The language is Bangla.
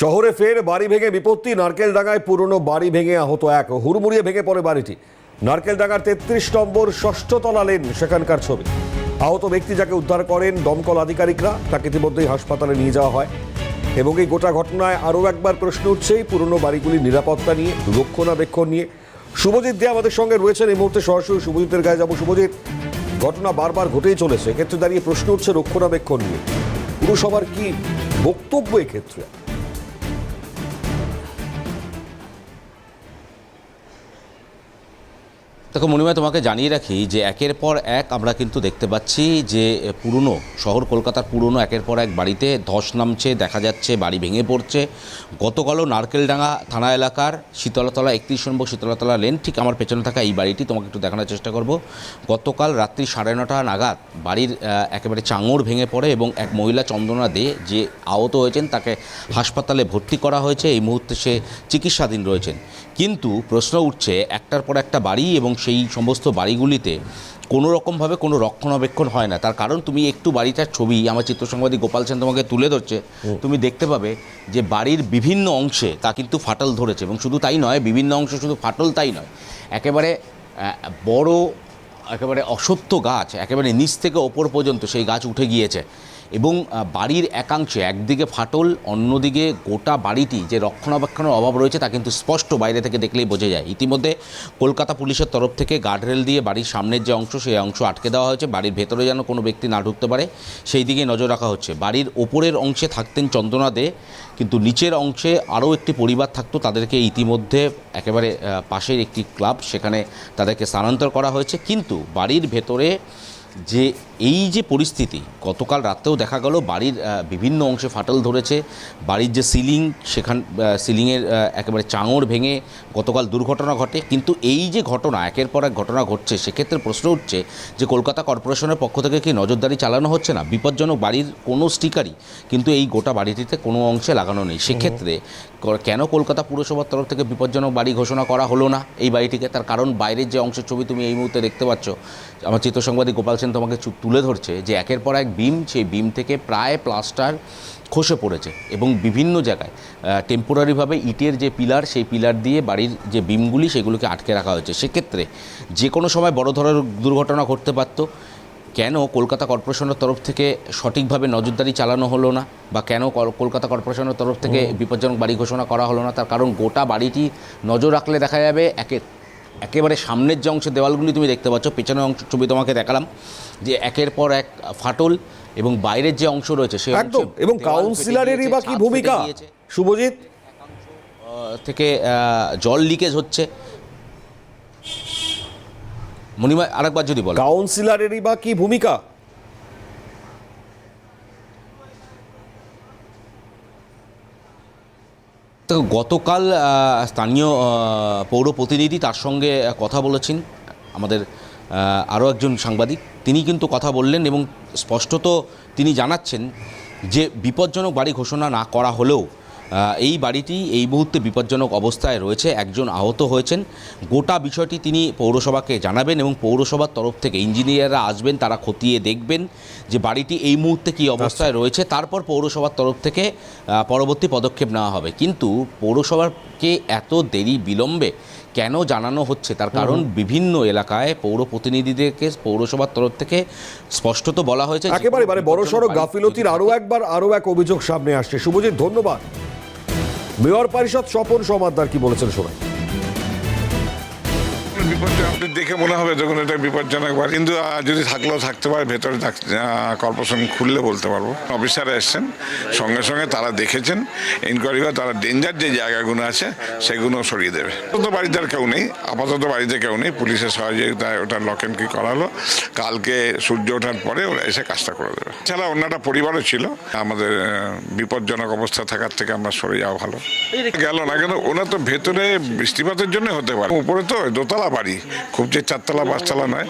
শহরে ফের বাড়ি ভেঙে বিপত্তি। নারকেলডাঙ্গায় পুরনো বাড়ি ভেঙে আহত এক, হুড়মুড়িয়ে ভেঙে পড়ে বাড়িটি। নারকেলডাঙ্গার 33 নম্বর ষষ্ঠ তলা লেন সেখানকার ছবি। আহত ব্যক্তি যাকে উদ্ধার করেন দমকল আধিকারিকরা, তাকে ইতিমধ্যেই হাসপাতালে নিয়ে যাওয়া হয়। এবং এই গোটা ঘটনায় আরও একবার প্রশ্ন উঠছে পুরনো বাড়িগুলির নিরাপত্তা নিয়ে, রক্ষণাবেক্ষণ নিয়ে। শুভজিৎ দে আমাদের সঙ্গে রয়েছেন এই মুহূর্তে, সরাসরি শুভজিতের গায়ে যাবো। শুভজিৎ, ঘটনা বারবার ঘটেই চলেছে, এক্ষেত্রে দাঁড়িয়ে প্রশ্ন উঠছে রক্ষণাবেক্ষণ নিয়ে। পুরসভার কি বক্তব্য এক্ষেত্রে? দেখো মণিমা, তোমাকে জানিয়ে রাখি যে একের পর এক আমরা কিন্তু দেখতে পাচ্ছি যে পুরনো শহর কলকাতার পুরনো একের পর এক বাড়িতে ধস নামছে, দেখা যাচ্ছে বাড়ি ভেঙে পড়ছে। গতকালও নারকেলডাঙ্গা থানা এলাকার শীতলতলা 31 নম্বর শীতলতলা লেন, ঠিক আমার পেছনে থাকা এই বাড়িটি তোমাকে একটু দেখানোর চেষ্টা করব। গতকাল রাত্রি 9:30 নাগাদ বাড়ির একেবারে চাঙড় ভেঙে পড়ে এবং এক মহিলা চন্দনা দে যে আহত হয়েছেন তাকে হাসপাতালে ভর্তি করা হয়েছে। এই মুহূর্তে সে চিকিৎসাধীন রয়েছেন। কিন্তু প্রশ্ন উঠছে একটার পর একটা বাড়ি এবং সেই সমস্ত বাড়িগুলিতে কোনো রকমভাবে কোনো রক্ষণাবেক্ষণ হয় না। তার কারণ তুমি একটু বাড়িটার ছবি আমার চিত্র সাংবাদিক গোপাল সেন তোমাকে তুলে ধরছে, তুমি দেখতে পাবে যে বাড়ির বিভিন্ন অংশে তা কিন্তু ফাটল ধরেছে। এবং শুধু তাই নয়, বিভিন্ন অংশে শুধু ফাটল তাই নয়, একেবারে বড় একেবারে অশ্বত্থ গাছ একেবারে নিচ থেকে ওপর পর্যন্ত সেই গাছ উঠে গিয়েছে। এবং বাড়ির একাংশে একদিকে ফাটল, অন্যদিকে গোটা বাড়িটি যে রক্ষণাবেক্ষণের অভাব রয়েছে তা কিন্তু স্পষ্ট বাইরে থেকে দেখলেই বোঝা যায়। ইতিমধ্যে কলকাতা পুলিশের তরফ থেকে গার্ডরেল দিয়ে বাড়ির সামনের যে অংশ সেই অংশ আটকে দেওয়া হয়েছে। বাড়ির ভেতরে যেন কোনো ব্যক্তি না ঢুকতে পারে সেই দিকে নজর রাখা হচ্ছে। বাড়ির ওপরের অংশে থাকতেন চন্দনা দে, কিন্তু নিচের অংশে আরও একটি পরিবার থাকতো, তাদেরকে ইতিমধ্যে একেবারে পাশের একটি ক্লাব সেখানে তাদেরকে স্থানান্তর করা হয়েছে। কিন্তু বাড়ির ভেতরে যে এই যে পরিস্থিতি, গতকাল রাতেও দেখা গেল বাড়ির বিভিন্ন অংশে ফাটল ধরেছে। বাড়ির যে সিলিং, সিলিংয়ের একেবারে চাঙড় ভেঙে গতকাল দুর্ঘটনা ঘটে। কিন্তু এই যে ঘটনা একের পর এক ঘটনা ঘটছে, সেক্ষেত্রে প্রশ্ন উঠছে যে কলকাতা কর্পোরেশনের পক্ষ থেকে কি নজরদারি চালানো হচ্ছে না? বিপজ্জনক বাড়ির কোনো স্টিকারই কিন্তু এই গোটা বাড়িটিতে কোনো অংশে লাগানো নেই। সেক্ষেত্রে কেন কলকাতা পুরসভার তরফ থেকে বিপজ্জনক বাড়ি ঘোষণা করা হলো না এই বাড়িটিকে? তার কারণ বাইরের যে অংশের ছবি তুমি এই মুহূর্তে দেখতে পাচ্ছ, আমার চিত্র সাংবাদিক গোপাল সেন তোমাকে তুলে ধরছে যে একের পর এক বিম, সেই বিম থেকে প্রায় প্লাস্টার খসে পড়েছে এবং বিভিন্ন জায়গায় টেম্পোরারিভাবে ইটের যে পিলার, সেই পিলার দিয়ে বাড়ির যে বিমগুলি সেগুলোকে আটকে রাখা হয়েছে। সেক্ষেত্রে যে কোনো সময় বড় ধরনের দুর্ঘটনা ঘটতে পারত। কেন কলকাতা কর্পোরেশনের তরফ থেকে সঠিকভাবে নজরদারি চালানো হলো না, বা কেন কলকাতা কর্পোরেশনের তরফ থেকে বিপজ্জনক বাড়ি ঘোষণা করা হলো না? তার কারণ গোটা বাড়িটি নজর রাখলে দেখা যাবে একেবারে সামনের যে অংশের দেওয়ালগুলি তুমি দেখতে পাচ্ছ, পেছনের অংশ ছবি তোমাকে দেখালাম, যে একের পর এক ফাটল এবং বাইরের যে অংশ রয়েছে সেই একদম। এবং কাউন্সিলরেরই বা কি ভূমিকা শুভজিৎ? থেকে জল লিকেজ হচ্ছে। মণিমা, আরেকবার যদি বল, কাউন্সিলরেরই বা কি ভূমিকা? তো গতকাল স্থানীয় পৌর প্রতিনিধি তার সঙ্গে কথা বলেছেন আমাদের আরও একজন সাংবাদিক, তিনি কিন্তু কথা বললেন এবং স্পষ্টত তিনি জানাচ্ছেন যে বিপজ্জনক বাড়ি ঘোষণা না করা হলেও এই বাড়িটি এই মুহূর্তে বিপজ্জনক অবস্থায় রয়েছে, একজন আহত হয়েছেন। গোটা বিষয়টি তিনি পৌরসভাকে জানাবেন এবং পৌরসভার তরফ থেকে ইঞ্জিনিয়াররা আসবেন, তারা খতিয়ে দেখবেন যে বাড়িটি এই মুহূর্তে কী অবস্থায় রয়েছে। তারপর পৌরসভার তরফ থেকে পরবর্তী পদক্ষেপ নেওয়া হবে। কিন্তু পৌরসভাকে এত দেরি বিলম্বে কেন জানানো হচ্ছে? তার কারণ বিভিন্ন এলাকায় পৌর প্রতিনিধিদেরকে পৌরসভার তরফ থেকে স্পষ্টত বলা হয়েছে একেবারে মানে বড়সড় গাফিলতির আরও এক অভিযোগ সামনে আসছে। শুভজিৎ, ধন্যবাদ। মেয়র পরিষদ স্বপন সমাদ্দার কি বলেছেন শোনাই। বিপদটা আপনি দেখে মনে হবে যখন এটা বিপজ্জনক বাড়ি, কিন্তু যদি থাকলেও থাকতে পারে, ভেতরে কর্পোরেশন খুললে বলতে পারবো। অফিসাররা এসছেন, সঙ্গে সঙ্গে তারা দেখেছেন, ইনকোয়ারি করে তারা ডেঞ্জার যে জায়গাগুলো আছে সেগুলো সরিয়ে দেবে। তো বাড়িতে আর কেউ নেই, আপাতত বাড়িতে কেউ নেই, পুলিশের সহযোগিতায় ওটা লক অ্যান্ড কি করালো। কালকে সূর্য ওঠার পরে ওরা এসে কাজটা করে দেবে। এছাড়া অন্যটা পরিবারও ছিল, আমাদের বিপজ্জনক অবস্থা থাকার থেকে আমরা সরে যাওয়া ভালো গেল না। কিন্তু ওনার তো ভেতরে বৃষ্টিপাতের জন্য হতে পারে, উপরে তো দোতলা বাড়ি, খুব যে 4তলা 5তলা নয়।